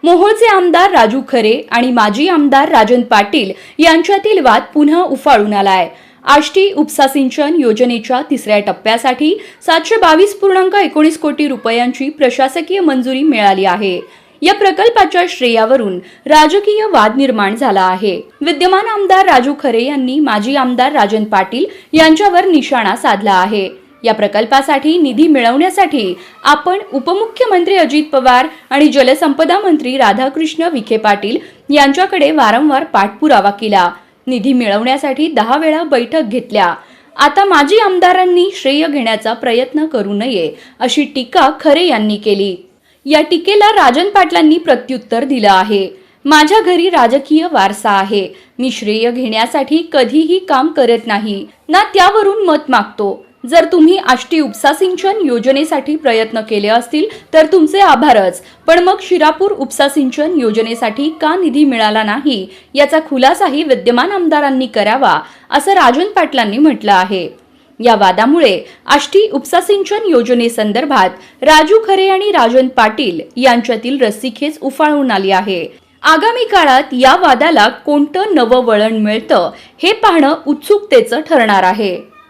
मोहोळचे आमदार राजू खरे आणि माजी आमदार राजन पाटील यांच्यातील वाद पुन्हा उफाळून आलाय। आष्टी उपसा सिंचन योजनेच्या तिसऱ्या टप्प्यासाठी 722.19 कोटी रुपयांची प्रशासकीय मंजुरी मिळाली आहे। या प्रकल्पाच्या श्रेयावरून राजकीय वाद निर्माण झाला आहे। विद्यमान आमदार राजू खरे यांनी माजी आमदार राजन पाटील यांच्यावर निशाणा साधला आहे। या प्रकल्पासाठी निधी मिळवण्यासाठी आपण उपमुख्यमंत्री अजित पवार आणि जलसंपदा मंत्री राधाकृष्ण विखे पाटील यांच्याकडे वारंवार पाठपुरावा केला। निधी मिळवण्यासाठी 10 वेळा बैठक घेतल्या। आता माजी आमदारांनी श्रेय घेण्याचा प्रयत्न करू नये अशी टीका खरे यांनी केली। या टीकेला राजन पाटलांनी प्रत्युत्तर दिलं आहे। माझ्या घरी राजकीय वारसा आहे। मी श्रेय घेण्यासाठी कधीही काम करत नाही ना त्यावरून मत मागतो। जर तुम्ही आष्टी उपसा सिंचन योजनेसाठी प्रयत्न केले असतील तर तुमचे आभारच, पण मग शिरापूर उपसा सिंचन योजनेसाठी का निधी मिळाला नाही याचा खुलासाही विद्यमान आमदारांनी करावा असं राजन पाटलांनी म्हटलं आहे। या वादामुळे आष्टी उपसा सिंचन योजनेसंदर्भात राजू खरे आणि राजन पाटील यांच्यातील रस्सीखेच उफाळून आली आहे। आगामी काळात या वादाला कोणतं नवं वळण मिळतं हे पाहणं उत्सुकतेचं ठरणार आहे।